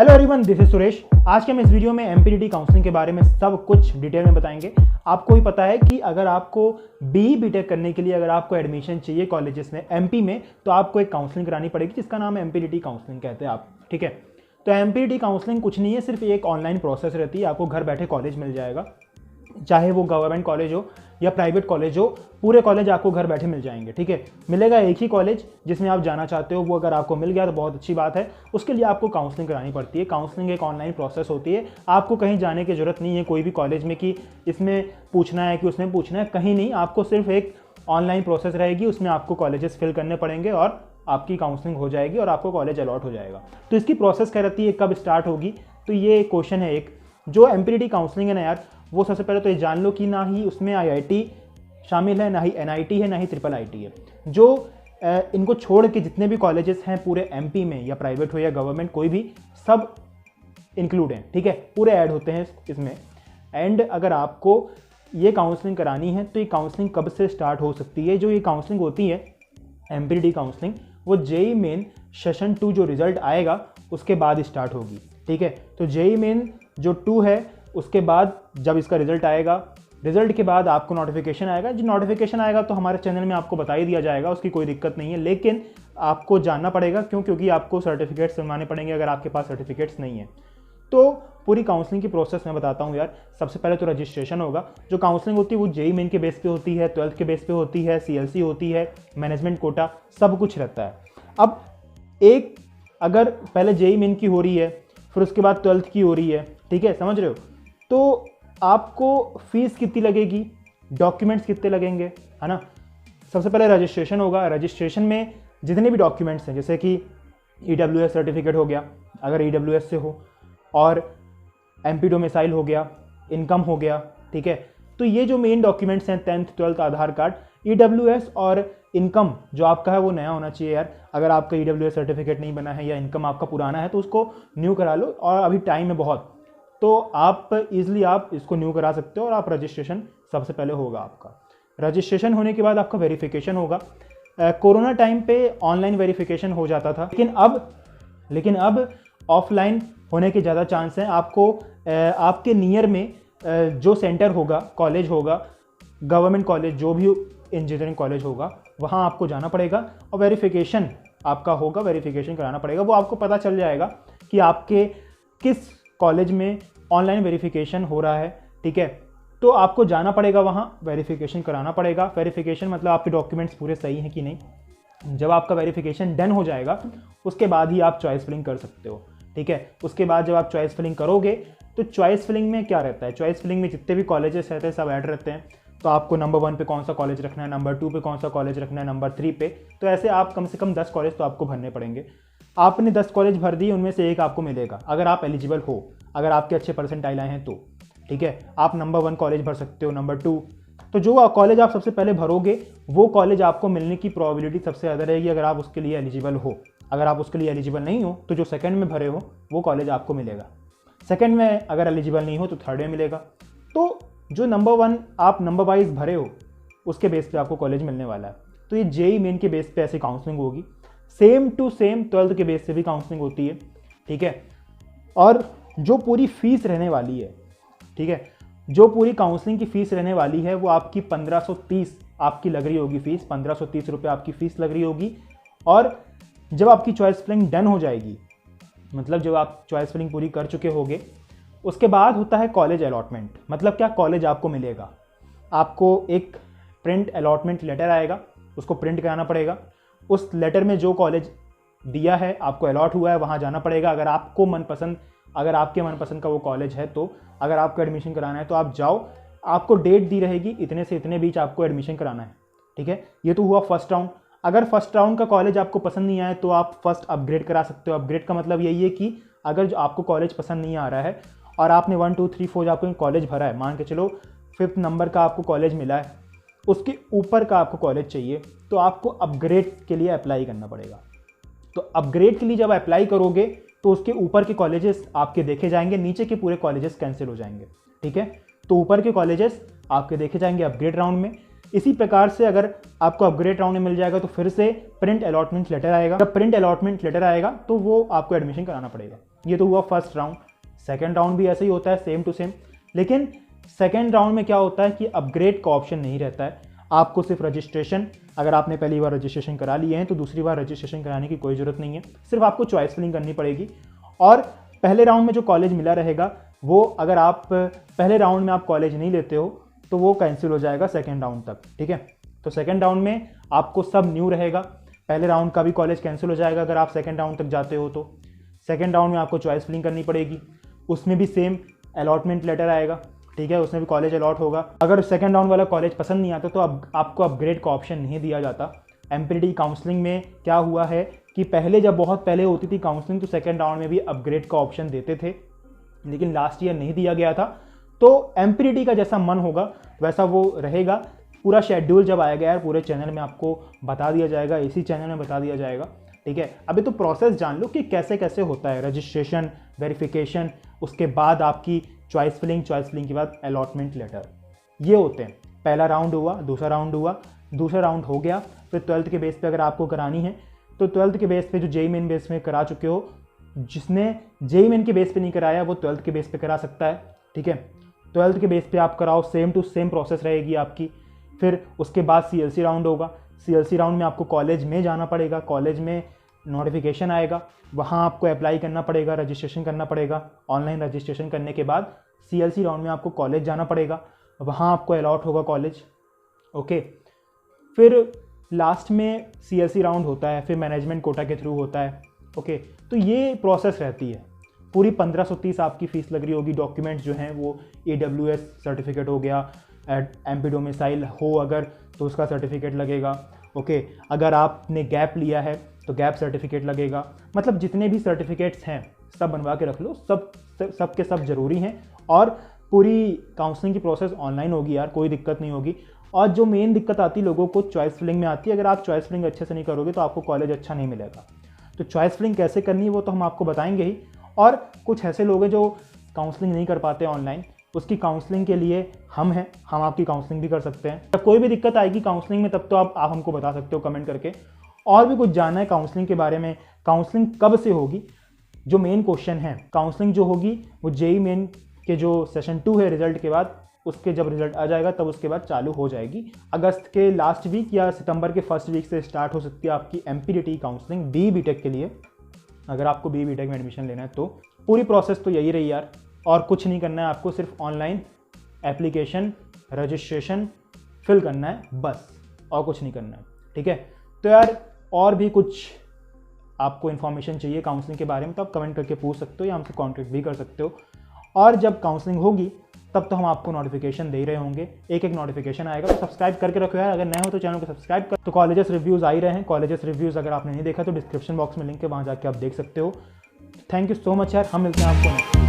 Hello everyone, this is Suresh. आज के हम इस वीडियो में एमपीडीटी काउंसलिंग के बारे में सब कुछ डिटेल में बताएंगे। आपको ही पता है कि अगर आपको बीटेक करने के लिए अगर आपको एडमिशन चाहिए कॉलेजेस में एमपी में, तो आपको एक काउंसलिंग करानी पड़ेगी जिसका नाम है एमपीडीटी काउंसलिंग कहते हैं आप। ठीक है, तो एमपीडीटी काउंसलिंग कुछ नहीं है, सिर्फ एक ऑनलाइन प्रोसेस रहती है। आपको घर बैठे कॉलेज मिल जाएगा, चाहे वो गवर्नमेंट कॉलेज हो या प्राइवेट कॉलेज हो, पूरे कॉलेज आपको घर बैठे मिल जाएंगे। ठीक है, मिलेगा एक ही कॉलेज जिसमें आप जाना चाहते हो, वो अगर आपको मिल गया तो बहुत अच्छी बात है। उसके लिए आपको काउंसलिंग करानी पड़ती है। काउंसलिंग एक ऑनलाइन प्रोसेस होती है, आपको कहीं जाने की जरूरत नहीं है कोई भी कॉलेज में कि इसमें पूछना है कि उसमें पूछना है, कहीं नहीं। आपको सिर्फ एक ऑनलाइन प्रोसेस रहेगी, उसमें आपको कॉलेजेस फिल करने पड़ेंगे और आपकी काउंसलिंग हो जाएगी और आपको कॉलेज अलॉट हो जाएगा। तो इसकी प्रोसेस क्या रहती है, कब स्टार्ट होगी, तो ये क्वेश्चन है एक। जो एमपीडीटी काउंसलिंग है ना यार, वो सबसे पहले तो ये जान लो कि ना ही उसमें आईआईटी शामिल है, ना ही एनआईटी है, ना ही ट्रिपल आईटी है। जो इनको छोड़ के जितने भी कॉलेजेस हैं पूरे एमपी में, या प्राइवेट हो या गवर्नमेंट, कोई भी, सब इंक्लूड हैं। ठीक है, पूरे ऐड होते हैं इसमें। एंड अगर आपको ये काउंसलिंग करानी है तो ये काउंसलिंग कब से स्टार्ट हो सकती है? जो ये काउंसलिंग होती है एमपीडीटी काउंसलिंग, वो जेईई मेन सेशन 2 जो रिजल्ट आएगा उसके बाद स्टार्ट होगी। ठीक है, तो जेईई मेन जो 2 है उसके बाद जब इसका रिजल्ट आएगा, रिजल्ट के बाद आपको नोटिफिकेशन आएगा। जो नोटिफिकेशन आएगा तो हमारे चैनल में आपको बता ही दिया जाएगा, उसकी कोई दिक्कत नहीं है। लेकिन आपको जानना पड़ेगा, क्यों? क्योंकि आपको सर्टिफिकेट्स बनवाने पड़ेंगे अगर आपके पास सर्टिफिकेट्स नहीं है। तो पूरी काउंसलिंग की प्रोसेस मैं बताता हूँ यार। सबसे पहले तो रजिस्ट्रेशन होगा। जो काउंसलिंग होती है वो जेईई मेन के बेस पे होती है, 12th के बेस पे होती है, सीएलसी होती है, मैनेजमेंट कोटा, सब कुछ रहता है। अब एक अगर पहले जेईई मेन की हो रही है, फिर उसके बाद 12th की हो रही है, ठीक है, समझ रहे हो, तो आपको फीस कितनी लगेगी, डॉक्यूमेंट्स कितने लगेंगे, है ना। सबसे पहले रजिस्ट्रेशन होगा। रजिस्ट्रेशन में जितने भी डॉक्यूमेंट्स हैं, जैसे कि ईडब्ल्यूएस सर्टिफिकेट हो गया अगर ईडब्ल्यूएस से हो, और एमपी डोमिसाइल हो गया, इनकम हो गया, ठीक है। तो ये जो मेन डॉक्यूमेंट्स हैं, 10th 12th आधार कार्ड, ईडब्ल्यूएस और इनकम जो आपका है वो नया होना चाहिए यार। अगर आपका ईडब्ल्यूएस सर्टिफिकेट नहीं बना है या इनकम आपका पुराना है तो उसको न्यू करा लो, और अभी टाइम है बहुत, तो आप इजीली आप इसको न्यू करा सकते हो। और आप रजिस्ट्रेशन सबसे पहले होगा आपका। रजिस्ट्रेशन होने के बाद आपका वेरिफिकेशन होगा। कोरोना टाइम पे ऑनलाइन वेरिफिकेशन हो जाता था, लेकिन अब ऑफलाइन होने के ज़्यादा चांस हैं। आपको आपके नियर में जो सेंटर होगा, कॉलेज होगा, गवर्नमेंट कॉलेज, जो भी इंजीनियरिंग कॉलेज होगा, वहाँ आपको जाना पड़ेगा और वेरिफिकेशन आपका होगा, वेरिफिकेशन कराना पड़ेगा। वो आपको पता चल जाएगा कि आपके किस कॉलेज में ऑनलाइन वेरिफिकेशन हो रहा है। ठीक है, तो आपको जाना पड़ेगा वहाँ, वेरिफिकेशन कराना पड़ेगा। वेरिफिकेशन मतलब आपके डॉक्यूमेंट्स पूरे सही हैं कि नहीं। जब आपका वेरिफिकेशन डन हो जाएगा उसके बाद ही आप चॉइस फिलिंग कर सकते हो। ठीक है, उसके बाद जब आप चॉइस फिलिंग करोगे तो चॉइस फिलिंग में क्या रहता है, चॉइस फिलिंग में जितने भी कॉलेजेस रहते हैं सब ऐड रहते हैं। तो आपको नंबर 1 पे कौन सा कॉलेज रखना है, नंबर 2 पे कौन सा कॉलेज रखना है, नंबर 3 पे, तो ऐसे आप कम से कम 10 कॉलेज तो आपको भरने पड़ेंगे। आपने 10 कॉलेज भर दिए, उनमें से एक आपको मिलेगा अगर आप एलिजिबल हो, अगर आपके अच्छे परसेंटाइल आए हैं तो। ठीक है, आप नंबर 1 कॉलेज भर सकते हो, नंबर 2, तो जो कॉलेज आप सबसे पहले भरोगे वो कॉलेज आपको मिलने की प्रोबेबिलिटी सबसे ज़्यादा रहेगी अगर आप उसके लिए एलिजिबल हो। अगर आप उसके लिए एलिजिबल नहीं हो तो जो सेकंड में भरे हो वो कॉलेज आपको मिलेगा। सेकंड में अगर एलिजिबल नहीं हो तो थर्ड में मिलेगा। तो जो नंबर 1 आप नंबर वाइज भरे हो उसके बेस पे आपको कॉलेज मिलने वाला है। तो ये जेईई मेन के बेस पे ऐसी काउंसलिंग होगी। सेम टू सेम 12th के बेस से भी काउंसलिंग होती है। ठीक है, और जो पूरी फीस रहने वाली है, ठीक है, जो पूरी काउंसलिंग की फीस रहने वाली है वो आपकी 1530 आपकी लग रही होगी फीस, 1530 रुपये आपकी फीस लग रही होगी। और जब आपकी चॉइस फिलिंग डन हो जाएगी, मतलब जब आप चॉइस फिलिंग पूरी कर चुके होगे, उसके बाद होता है कॉलेज अलॉटमेंट। मतलब क्या, कॉलेज आपको मिलेगा, आपको एक प्रिंट अलॉटमेंट लेटर आएगा, उसको प्रिंट कराना पड़ेगा। उस लेटर में जो कॉलेज दिया है, आपको अलॉट हुआ है, वहाँ जाना पड़ेगा। अगर आपके मनपसंद का वो कॉलेज है तो अगर आपको एडमिशन कराना है तो आप जाओ, आपको डेट दी रहेगी, इतने से इतने बीच आपको एडमिशन कराना है। ठीक है, ये तो हुआ फर्स्ट राउंड। अगर फर्स्ट राउंड का कॉलेज आपको पसंद नहीं आए तो आप फर्स्ट अपग्रेड करा सकते हो। अपग्रेड का मतलब यही है कि अगर जो आपको कॉलेज पसंद नहीं आ रहा है और आपने 1 2 3 4 आपको कॉलेज भरा है, मान के चलो 5th नंबर का आपको कॉलेज मिला है, उसके ऊपर का आपको कॉलेज चाहिए, तो आपको अपग्रेड के लिए अप्लाई करना पड़ेगा। तो अपग्रेड के लिए जब अप्लाई करोगे तो उसके ऊपर के कॉलेजेस आपके देखे जाएंगे, नीचे के पूरे कॉलेजेस कैंसिल हो जाएंगे। ठीक है, तो ऊपर के कॉलेजेस आपके देखे जाएंगे अपग्रेड राउंड में, इसी प्रकार से अगर आपको अपग्रेड राउंड में मिल जाएगा तो फिर से प्रिंट अलॉटमेंट लेटर आएगा। जब प्रिंट अलॉटमेंट लेटर आएगा तो वो आपको एडमिशन कराना पड़ेगा। ये तो हुआ फर्स्ट राउंड। सेकेंड राउंड भी ऐसे ही होता है, सेम टू सेम, लेकिन सेकेंड राउंड में क्या होता है कि अपग्रेड का ऑप्शन नहीं रहता है। आपको सिर्फ रजिस्ट्रेशन, अगर आपने पहली बार रजिस्ट्रेशन करा लिए हैं तो दूसरी बार रजिस्ट्रेशन कराने की कोई ज़रूरत नहीं है, सिर्फ आपको चॉइस फिलिंग करनी पड़ेगी। और पहले राउंड में जो कॉलेज मिला रहेगा वो, अगर आप पहले राउंड में आप कॉलेज नहीं लेते हो तो वो कैंसिल हो जाएगा सेकेंड राउंड तक, ठीक है। तो सेकेंड राउंड में आपको सब न्यू रहेगा। पहले राउंड का भी कॉलेज कैंसिल हो जाएगा अगर आप सेकेंड राउंड तक जाते हो तो। सेकेंड राउंड में आपको चॉइस फिलिंग करनी पड़ेगी, उसमें भी सेम अलॉटमेंट लेटर आएगा, ठीक है, उसमें भी कॉलेज अलॉट होगा। अगर सेकेंड राउंड वाला कॉलेज पसंद नहीं आता तो अब आपको अपग्रेड का ऑप्शन नहीं दिया जाता। एमपीटी काउंसलिंग में क्या हुआ है कि पहले जब बहुत पहले होती थी काउंसलिंग तो सेकेंड राउंड में भी अपग्रेड का ऑप्शन देते थे, लेकिन लास्ट ईयर नहीं दिया गया था। तो एमपीटी का जैसा मन होगा वैसा वो रहेगा। पूरा शेड्यूल जब आएगा यार पूरे चैनल में आपको बता दिया जाएगा, इसी चैनल में बता दिया जाएगा, ठीक है। अभी तो प्रोसेस जान लो कि कैसे कैसे होता है, रजिस्ट्रेशन, वेरिफिकेशन, उसके बाद आपकी चॉइस फिलिंग के बाद अलॉटमेंट लेटर, ये होते हैं। पहला राउंड हुआ, दूसरा राउंड हो गया, फिर 12th के बेस पे अगर आपको करानी है तो 12th के बेस पे जो जेईई मेन बेस में करा चुके हो, जिसने जेईई मेन के बेस पे नहीं कराया वो 12th के बेस पे करा सकता है, ठीक है। 12th के बेस पे आप कराओ, सेम टू सेम प्रोसेस रहेगी आपकी। फिर उसके बाद सीएलसी राउंड होगा। सीएलसी राउंड में आपको कॉलेज में जाना पड़ेगा, कॉलेज में नोटिफिकेशन आएगा, वहाँ आपको अप्लाई करना पड़ेगा, रजिस्ट्रेशन करना पड़ेगा। ऑनलाइन रजिस्ट्रेशन करने के बाद सीएलसी राउंड में आपको कॉलेज जाना पड़ेगा, वहाँ आपको अलॉट होगा कॉलेज, ओके। फिर लास्ट में सीएलसी राउंड होता है, फिर मैनेजमेंट कोटा के थ्रू होता है, ओके। तो ये प्रोसेस रहती है। पूरी 1530 आपकी फ़ीस लग रही होगी। डॉक्यूमेंट्स जो हैं वो AWS सर्टिफिकेट हो गया, MP डोमिसाइल हो अगर तो उसका सर्टिफिकेट लगेगा, ओके। अगर आपने गैप लिया है तो गैप सर्टिफिकेट लगेगा। मतलब जितने भी सर्टिफिकेट्स हैं सब बनवा के रख लो, सब के सब ज़रूरी हैं। और पूरी काउंसलिंग की प्रोसेस ऑनलाइन होगी यार, कोई दिक्कत नहीं होगी। और जो मेन दिक्कत आती है लोगों को चॉइस फिलिंग में आती है। अगर आप चॉइस फिलिंग अच्छे से नहीं करोगे तो आपको कॉलेज अच्छा नहीं मिलेगा। तो चॉइस फिलिंग कैसे करनी है वो तो हम आपको बताएंगे ही। और कुछ ऐसे लोग हैं जो काउंसलिंग नहीं कर पाते ऑनलाइन, उसकी काउंसलिंग के लिए हम हैं, हम आपकी काउंसलिंग भी कर सकते हैं। जब कोई भी दिक्कत आएगी काउंसलिंग में तब तो आप हमको बता सकते हो कमेंट करके। और भी कुछ जानना है काउंसलिंग के बारे में, काउंसलिंग कब से होगी, जो मेन क्वेश्चन है, काउंसलिंग जो होगी वो जेईई मेन के जो सेशन 2 है रिजल्ट के बाद, उसके जब रिजल्ट आ जाएगा तब उसके बाद चालू हो जाएगी। अगस्त के लास्ट वीक या सितंबर के फर्स्ट वीक से स्टार्ट हो सकती है आपकी एमपीटी काउंसलिंग BE BTech के लिए। अगर आपको BE BTech में एडमिशन लेना है तो पूरी प्रोसेस तो यही रही यार। और कुछ नहीं करना है आपको, सिर्फ ऑनलाइन एप्लीकेशन, रजिस्ट्रेशन फिल करना है बस, और कुछ नहीं करना है, ठीक है। तो यार और भी कुछ आपको इन्फॉर्मेशन चाहिए काउंसलिंग के बारे में तो आप कमेंट करके पूछ सकते हो या हमसे कॉन्टैक्ट भी कर सकते हो। और जब काउंसलिंग होगी तब तो हम आपको नोटिफिकेशन दे रहे होंगे, एक नोटिफिकेशन आएगा। तो सब्सक्राइब करके रखो यार, अगर नए हो तो चैनल को सब्सक्राइब कर। तो कॉलेजेस रिव्यूज़ आ ही रहे हैं, कॉलेजेस रिव्यूज़ अगर आपने नहीं देखा तो डिस्क्रिप्शन बॉक्स में लिंक है, वहाँ जाके आप देख सकते हो। थैंक यू सो मच यार, हम मिलते हैं आपको नेक्स्ट।